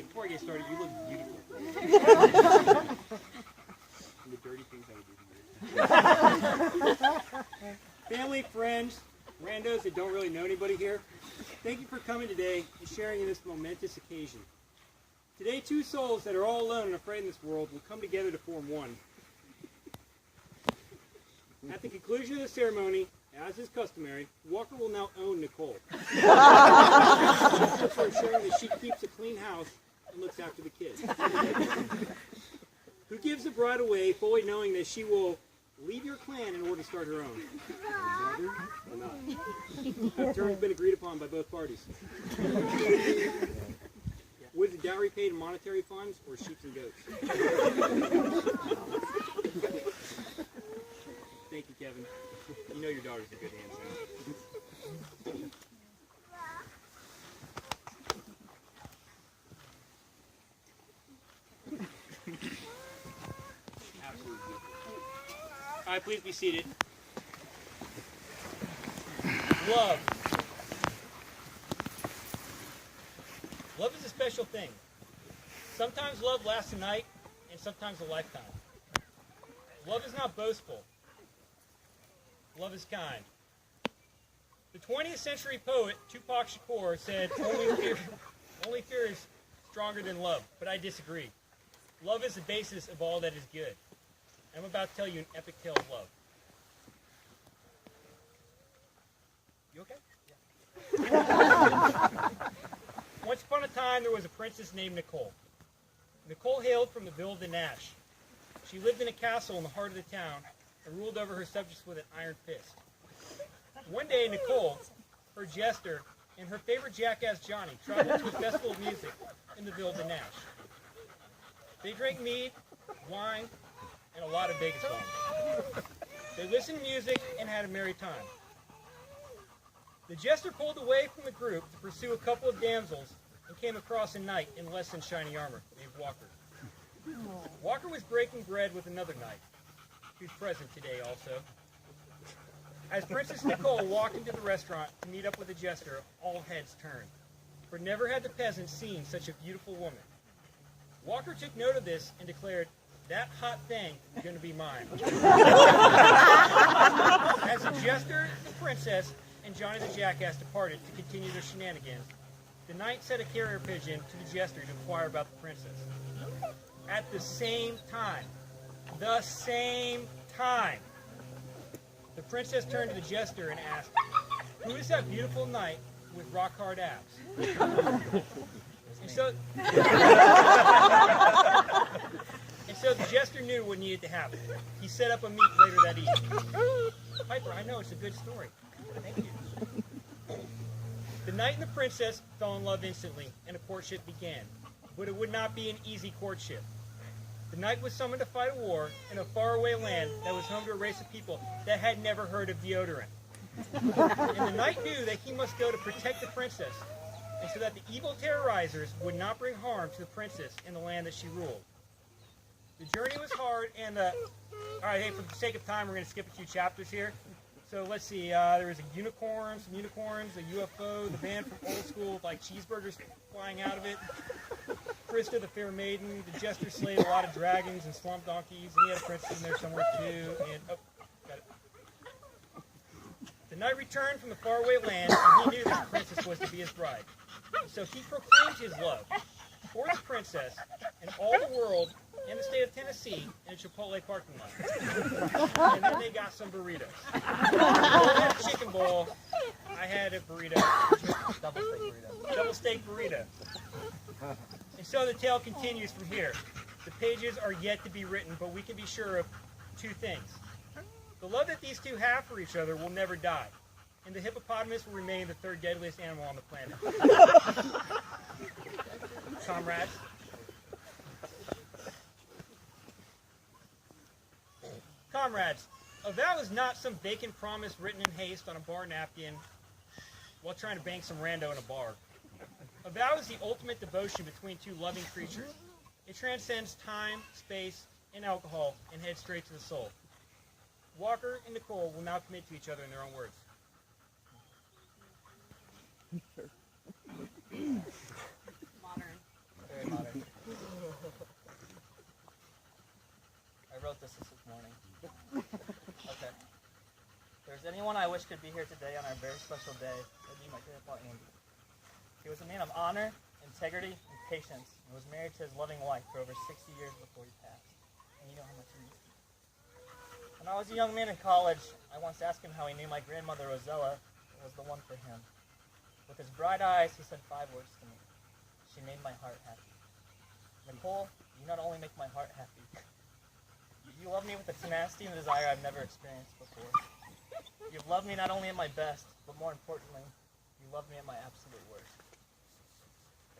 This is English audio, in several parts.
Hey, before I get started, you look beautiful. And the dirty things I would do to you. Family, friends, randos that don't really know anybody here, thank you for coming today and sharing in this momentous occasion. Today, two souls that are all alone and afraid in this world will come together to form one. At the conclusion of the ceremony, as is customary, Walker will now own Nichole. For ensuring that she keeps a clean house and looks after the kids. Who gives the bride away fully knowing that she will leave your clan in order to start her own. Brother or not? That term has been agreed upon by both parties. Was the dowry paid in monetary funds or sheep and goats? Thank you, Kevin. You know your daughter's in good hands now. Absolutely. All right, please be seated. Love. Love is a special thing. Sometimes love lasts a night, and sometimes a lifetime. Love is not boastful. Love is kind. The 20th century poet Tupac Shakur said, only fear is stronger than love, but I disagree. Love is the basis of all that is good. I'm about to tell you an epic tale of love. You okay? Yeah. Once upon a time, there was a princess named Nichole. Nichole hailed from the village of Nash. She lived in a castle in the heart of the town and ruled over her subjects with an iron fist. One day, Nichole, her jester, and her favorite jackass Johnny traveled to a festival of music in the village of Nash. They drank mead, wine, and a lot of Vegas bombs. They listened to music and had a merry time. The jester pulled away from the group to pursue a couple of damsels and came across a knight in less than shiny armor named Walker. Walker was breaking bread with another knight, who's present today also. As Princess Nichole walked into the restaurant to meet up with the jester, all heads turned. For never had the peasants seen such a beautiful woman. Walker took note of this and declared, "That hot thing is going to be mine." As the jester, the princess, and Johnny the jackass departed to continue their shenanigans, the knight sent a carrier pigeon to the jester to inquire about the princess. At the same time, the princess turned to the jester and asked, "Who is that beautiful knight with rock-hard abs?" And so the jester knew what needed to happen. He set up a meet later that evening. Piper, I know, it's a good story. Thank you. The knight and the princess fell in love instantly, and a courtship began. But it would not be an easy courtship. The knight was summoned to fight a war in a faraway land that was home to a race of people that had never heard of deodorant. And the knight knew that he must go to protect the princess, and so that the evil terrorizers would not bring harm to the princess in the land that she ruled. The journey was hard, and all right, hey, for the sake of time, we're going to skip a few chapters here. So let's see, there was a unicorn, some unicorns, a UFO, the band from Old School with like cheeseburgers flying out of it, Krista the fair maiden, the jester slayed a lot of dragons and swamp donkeys, and he had a princess in there somewhere too, and got it. The knight returned from the faraway land, and he knew that the princess was to be his bride. So he proclaimed his love for the princess and all the world in the state of Tennessee in a Chipotle parking lot. And then they got some burritos. Nicole had a chicken bowl. I had a burrito. Double steak burrito. And so the tale continues from here. The pages are yet to be written, but we can be sure of two things. The love that these two have for each other will never die. And the hippopotamus will remain the third deadliest animal on the planet. Comrades. Comrades, a vow is not some vacant promise written in haste on a bar napkin while trying to bang some rando in a bar. A vow is the ultimate devotion between two loving creatures. It transcends time, space, and alcohol and heads straight to the soul. Walker and Nichole will now commit to each other in their own words. Modern. Very modern. wish could be here today on our very special day would be my grandpa Andy. He was a man of honor, integrity, and patience, and was married to his loving wife for over 60 years before he passed. And you know how much he missed me. When I was a young man in college, I once asked him how he knew my grandmother Rosella was the one for him. With his bright eyes, he said 5 words to me. She made my heart happy. Nichole, you not only make my heart happy, you love me with a tenacity and desire I've never experienced before. You've loved me not only at my best, but more importantly, you love me at my absolute worst.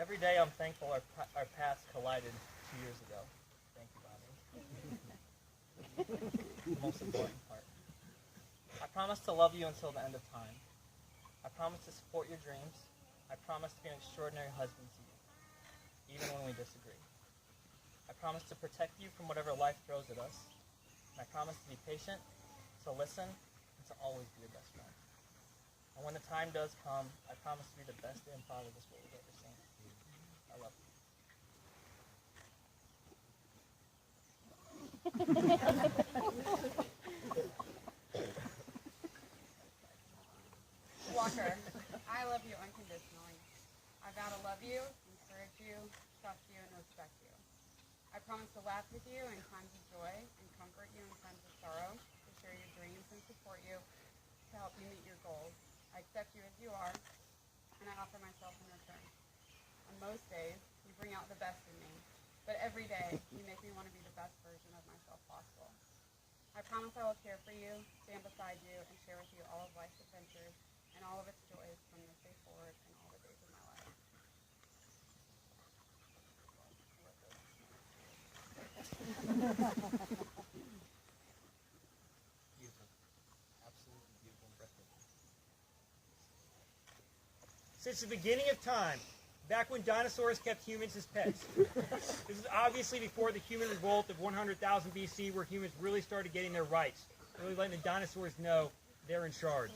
Every day I'm thankful our paths collided 2 years ago. Thank you, Bobby. The most important part. I promise to love you until the end of time. I promise to support your dreams. I promise to be an extraordinary husband to you, even when we disagree. I promise to protect you from whatever life throws at us. And I promise to be patient, to listen, and to always be your best friend. And when the time does come, I promise to be the best damn father this world has ever seen. I love you. Walker, I love you unconditionally. I vow to love you, encourage you, trust you, and respect you. I promise to laugh with you in times of joy and comfort you in times of sorrow, to share your dreams and support you, to help you meet your goals. I accept you as you are, and I offer myself in return. On most days, you bring out the best in me, but every day, you make me want to be the best version of myself possible. I promise I will care for you, stand beside you, and share with you all of life's adventures and all of its joys from this day forward and all the days of my life. Beautiful. Absolutely beautiful and breathtaking. Since the beginning of time, back when dinosaurs kept humans as pets. This is obviously before the human revolt of 100,000 BC, where humans really started getting their rights, really letting the dinosaurs know they're in charge.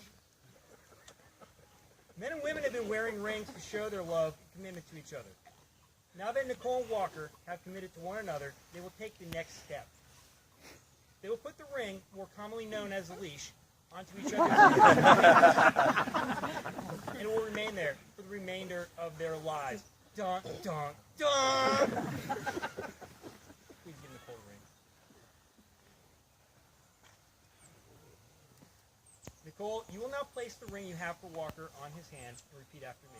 Men and women have been wearing rings to show their love and commitment to each other. Now that Nichole and Walker have committed to one another, they will take the next step. They will put the ring, more commonly known as a leash, onto each other's and it will remain there for the remainder of their lives. Dun, dun, dun! Please give Nichole a ring. Nichole, you will now place the ring you have for Walker on his hand and repeat after me.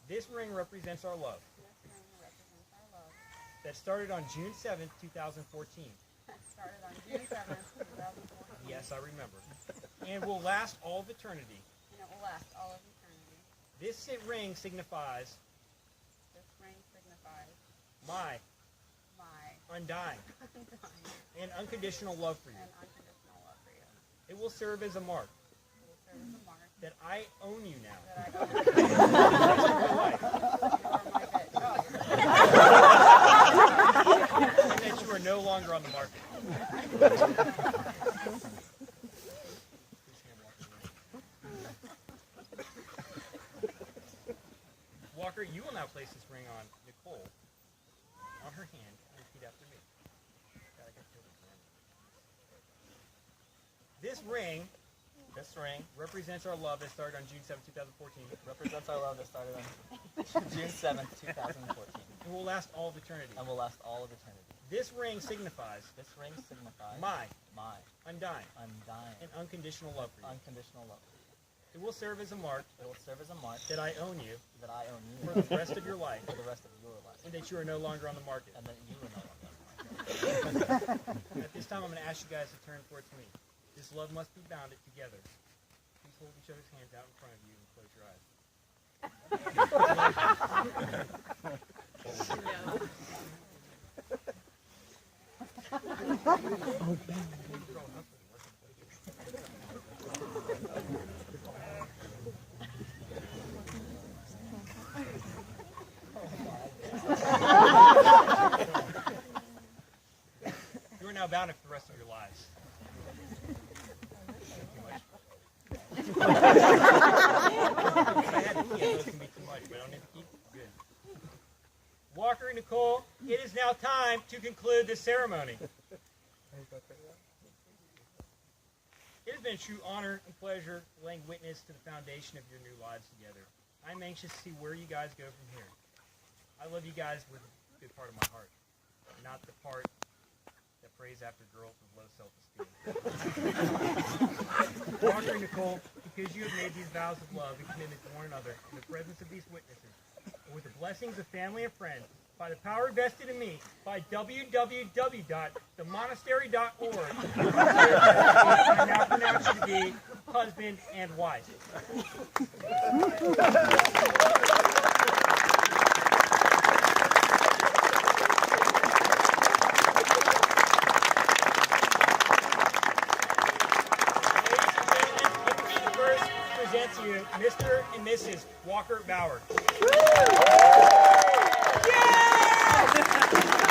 This ring represents our love. This ring represents our love. That started on June 7th, 2014. That started on June 7th, 2014. Yes, I remember. And will last all of eternity. And it will last all of eternity. This ring signifies This ring signifies my my undying undying and unconditional love for you. and unconditional love for you. It will serve as a mark It will serve as a mark that I own you now. that I own you. For life. You are my bitch. And that you are no longer on the market. Walker, you will now place this ring on Nichole, on her hand, and repeat after me. This ring represents our love that started on June 7, 2014, Represents our love that started on June 7th, 2014, and will last all of eternity. and will last all of eternity. This ring signifies This ring signifies my my undying undying, and unconditional love for you. unconditional love for you. It will serve as a mark It will serve as a mark that I own you that I own for you the rest of your life, for the rest of your life, and that you are no longer on the market. and that you are no longer. At this time, I'm going to ask you guys to turn towards me. This love must be bounded together. Please hold each other's hands out in front of you and close your eyes. You are now bound for the rest of your lives. Too much. If I had to keep those can be too much, but I don't need to keep it. Good. Walker and Nichole, it is now time to conclude this ceremony. It has been a true honor and pleasure laying witness to the foundation of your new lives together. I'm anxious to see where you guys go from here. I love you guys with a good part of my heart, not the part that prays after girls with low self-esteem. Walker and Nichole, because you have made these vows of love and commitment to one another in the presence of these witnesses, and with the blessings of family and friends, by the power vested in me by www.themonastery.org, I now pronounce you to be husband and wife. Present to you Mr. and Mrs. Walker Bauer. Yeah!